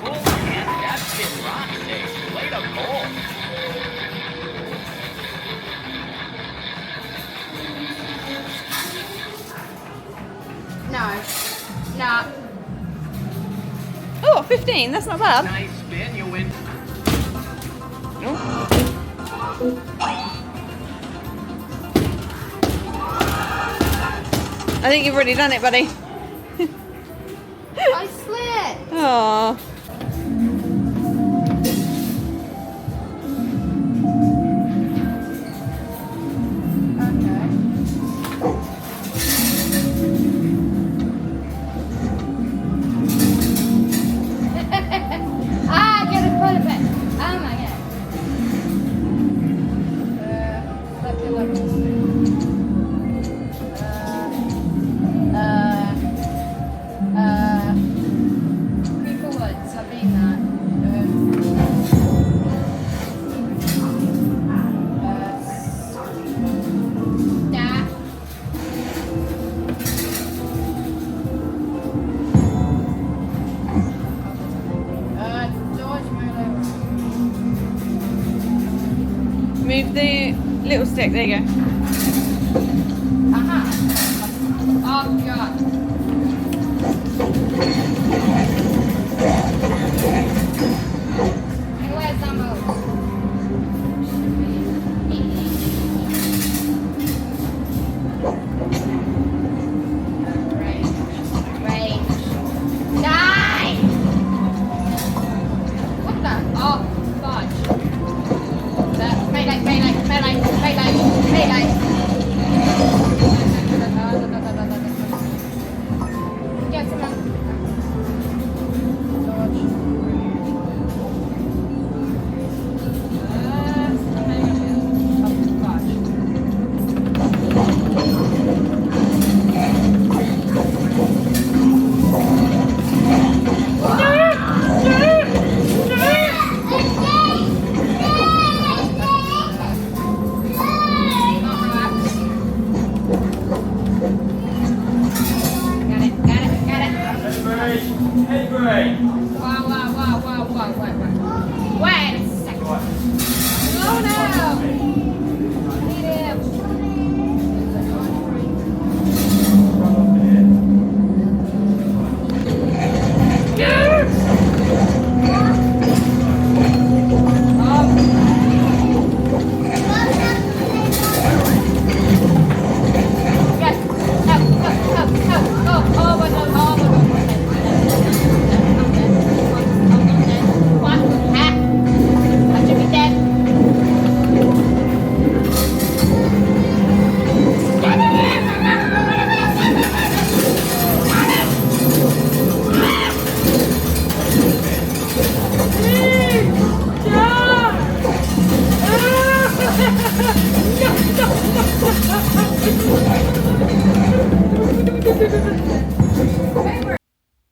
S5: That's been rock sticks. Play the ball.
S2: No. No.
S1: Oh, 15. That's not bad.
S5: Nice spin, you win.
S1: Oh. I think you've already done it, buddy.
S2: I slid.
S1: Oh.
S2: I gotta put it back. Oh my god. Let's do like this. Creep forward, stop being that. That. George, move over.
S1: Move the little stick. There you go.
S2: Aha. Oh god. Hey, where's that move? Range. Die! What the? Oh, fudge. Melee. Get some out. Wait a second. Oh no! Need him.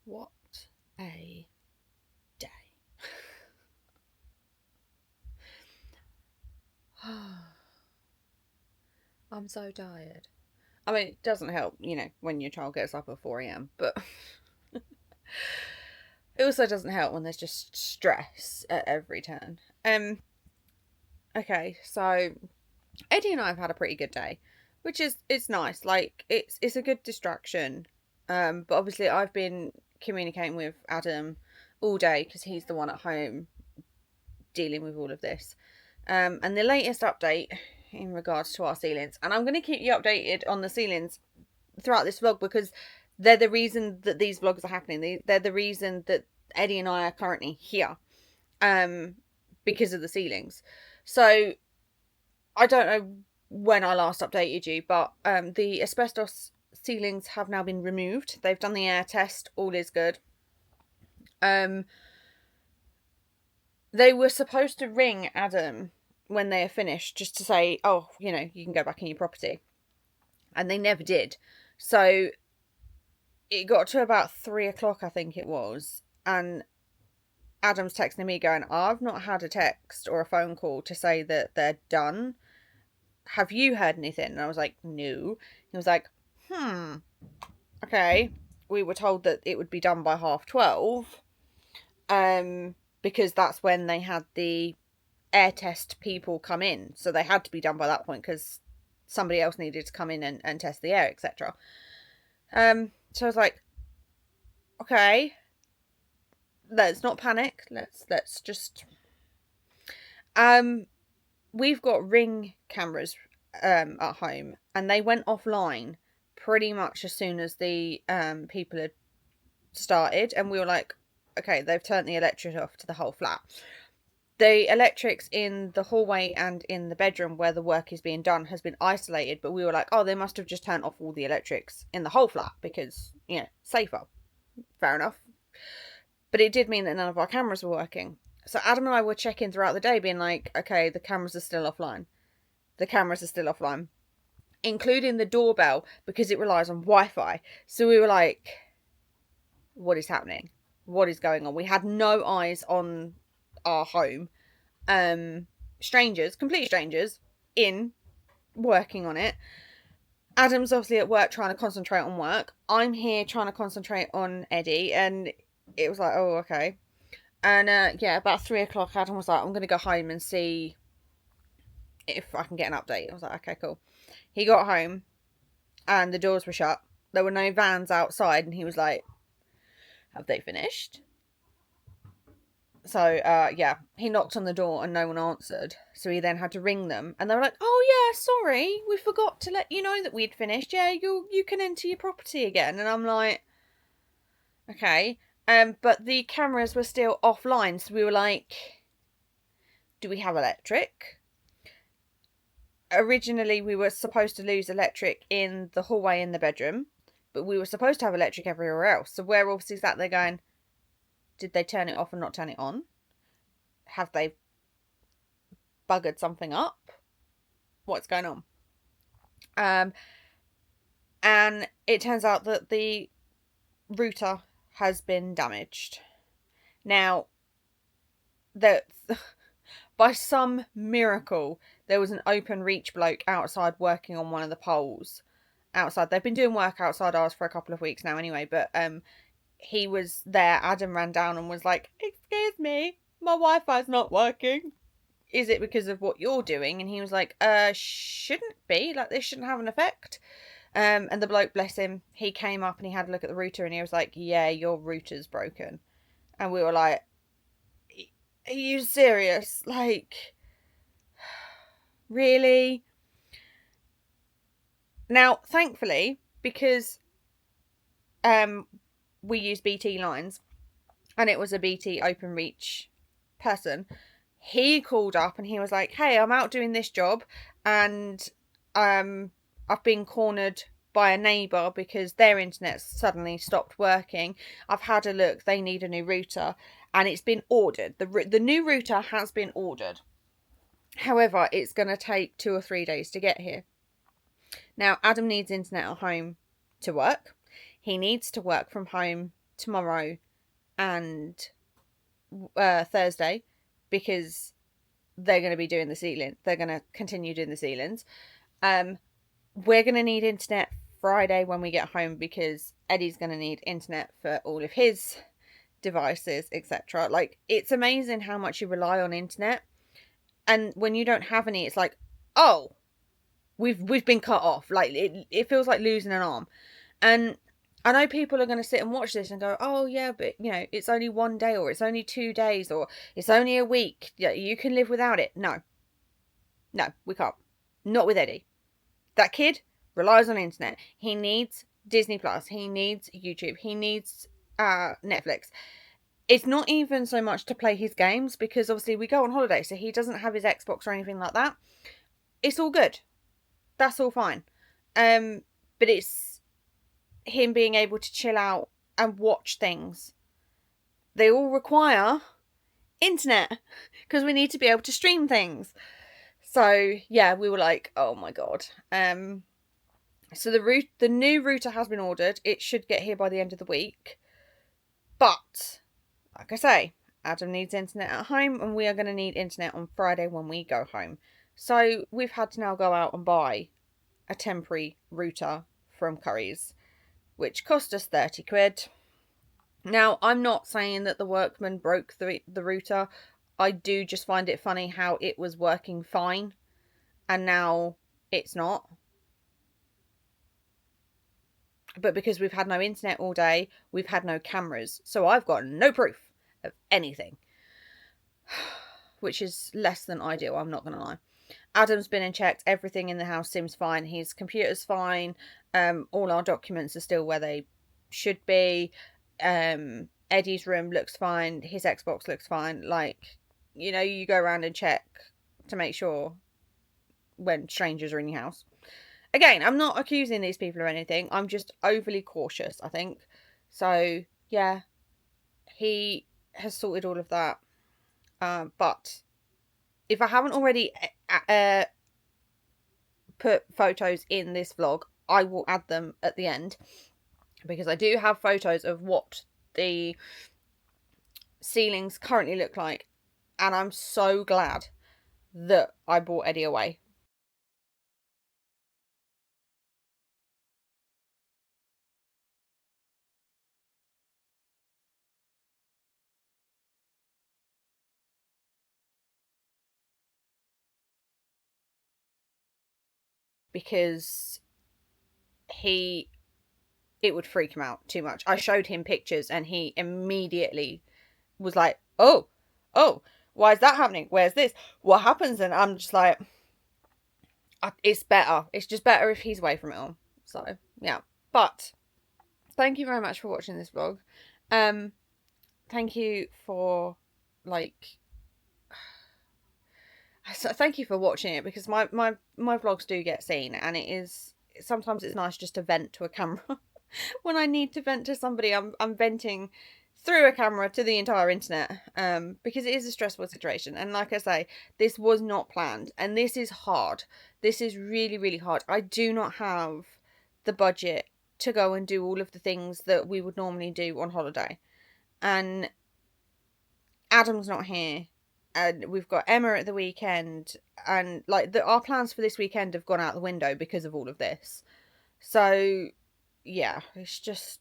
S1: What a day. I'm so tired. I mean, it doesn't help, you know, when your child gets up at 4 a.m, but it also doesn't help when there's just stress at every turn. Okay, so Eddie and I have had a pretty good day, which is, it's nice. Like, it's a good distraction. But obviously I've been communicating with Adam all day because he's the one at home dealing with all of this. And the latest update in regards to our ceilings, and I'm going to keep you updated on the ceilings throughout this vlog because they're the reason that these vlogs are happening. They're the reason that Eddie and I are currently here, because of the ceilings. So I don't know when I last updated you, but the asbestos ceilings have now been removed. They've done the air test. All is good. They were supposed to ring Adam when they are finished just to say, oh, you know, you can go back in your property. And they never did. So it got to about 3 o'clock, I think it was. And Adam's texting me going, I've not had a text or a phone call to say that they're done. Have you heard anything? And I was like, no. He was like, okay. We were told that it would be done by 12:30. Because that's when they had the air test people come in. So they had to be done by that point because somebody else needed to come in and test the air, etc. So I was like, okay, let's not panic. Let's just... We've got Ring cameras at home, and they went offline pretty much as soon as the people had started, and we were like, okay, they've turned the electric off to the whole flat. The electrics in the hallway and in the bedroom where the work is being done has been isolated, but we were like, oh, they must have just turned off all the electrics in the whole flat because, you know, safer. Fair enough. But it did mean that none of our cameras were working. So Adam and I were checking throughout the day being like, okay, the cameras are still offline. The cameras are still offline. Including the doorbell because it relies on Wi-Fi. So we were like, what is happening? What is going on? We had no eyes on our home. Strangers, complete strangers, in, working on it. Adam's obviously at work trying to concentrate on work. I'm here trying to concentrate on Eddie, and it was like, oh, okay. And yeah, about 3 o'clock, Adam was like, I'm going to go home and see if I can get an update. I was like, okay, cool. He got home, and the doors were shut. There were no vans outside, and he was like, have they finished? So, yeah, he knocked on the door and no one answered. So he then had to ring them. And they were like, oh, yeah, sorry, we forgot to let you know that we'd finished. Yeah, you can enter your property again. And I'm like, okay. But the cameras were still offline. So we were like, do we have electric? Originally, we were supposed to lose electric in the hallway in the bedroom. But we were supposed to have electric everywhere else. So we're obviously sat there going, did they turn it off and not turn it on? Have they buggered something up? What's going on? And it turns out that the router has been damaged. Now, by some miracle, there was an open reach bloke outside working on one of the poles outside. They've been doing work outside ours for a couple of weeks now anyway, but he was there. Adam ran down and was like, excuse me, my Wi-Fi's not working. Is it because of what you're doing? And he was like, shouldn't be. Like, this shouldn't have an effect. And the bloke, bless him, he came up and he had a look at the router and he was like, yeah, your router's broken. And we were like, are you serious? Like, really? Now, thankfully, because we use BT lines, and it was a BT open reach person, he called up and he was like, hey, I'm out doing this job, and I've been cornered by a neighbour because their internet suddenly stopped working. I've had a look, they need a new router, and it's been ordered. The new router has been ordered. However, it's going to take 2 or 3 days to get here. Now, Adam needs internet at home to work. He needs to work from home tomorrow and Thursday because they're going to be doing the ceiling. They're going to continue doing the ceilings. we're going to need internet Friday when we get home, because Eddie's going to need internet for all of his devices, etc. Like, it's amazing how much you rely on internet, and when you don't have any, it's like, oh, we've been cut off. Like, it feels like losing an arm. And I know people are going to sit and watch this and go, oh yeah, but you know, it's only 1 day, or it's only 2 days, or it's only a week. Yeah, you can live without it. No, we can't. Not with Eddie. That kid relies on internet. He needs Disney Plus. He needs YouTube. He needs Netflix. It's not even so much to play his games, because obviously we go on holiday, so he doesn't have his Xbox or anything like that. It's all good. That's all fine. But it's him being able to chill out and watch things. They all require internet, because we need to be able to stream things. So yeah, we were like, oh my god. So the new router has been ordered. It should get here by the end of the week. But like I say, Adam needs internet at home, and we are going to need internet on Friday when we go home. So we've had to now go out and buy a temporary router from Curry's, which cost us 30 quid. Now, I'm not saying that the workman broke the router. I do just find it funny how it was working fine and now it's not. But because we've had no internet all day, we've had no cameras. So I've got no proof of anything. Which is less than ideal, I'm not going to lie. Adam's been and checked. Everything in the house seems fine. His computer's fine. All our documents are still where they should be. Eddie's room looks fine. His Xbox looks fine. Like, you know, you go around and check to make sure when strangers are in your house. Again, I'm not accusing these people or anything. I'm just overly cautious, I think. So, yeah, he has sorted all of that. But if I haven't already put photos in this vlog, I will add them at the end, because I do have photos of what the ceilings currently look like, and I'm so glad that I brought Eddie away. Because it would freak him out too much. I showed him pictures and he immediately was like, oh, why is that happening? Where's this? What happens? And I'm just like, it's better. It's just better if he's away from it all. So, yeah. But thank you very much for watching this vlog. Thank you for, like, so thank you for watching it, because my vlogs do get seen, and sometimes it's nice just to vent to a camera. When I need to vent to somebody, I'm venting through a camera to the entire internet, because it is a stressful situation. And like I say, this was not planned, and this is hard. This is really, really hard. I do not have the budget to go and do all of the things that we would normally do on holiday, and Adam's not here. And we've got Emma at the weekend, and like our plans for this weekend have gone out the window because of all of this. So yeah, it's just,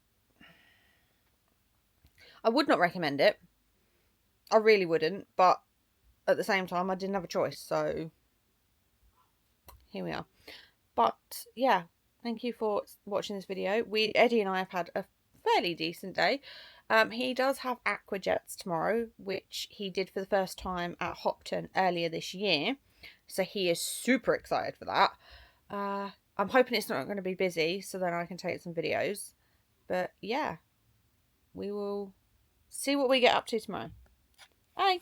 S1: I would not recommend it. I really wouldn't, but at the same time I didn't have a choice, so here we are. But yeah, thank you for watching this video. Eddie and I have had a fairly decent day. He does have aquajets tomorrow, which he did for the first time at Hopton earlier this year. So he is super excited for that. I'm hoping it's not going to be busy, so then I can take some videos. But yeah, we will see what we get up to tomorrow. Bye!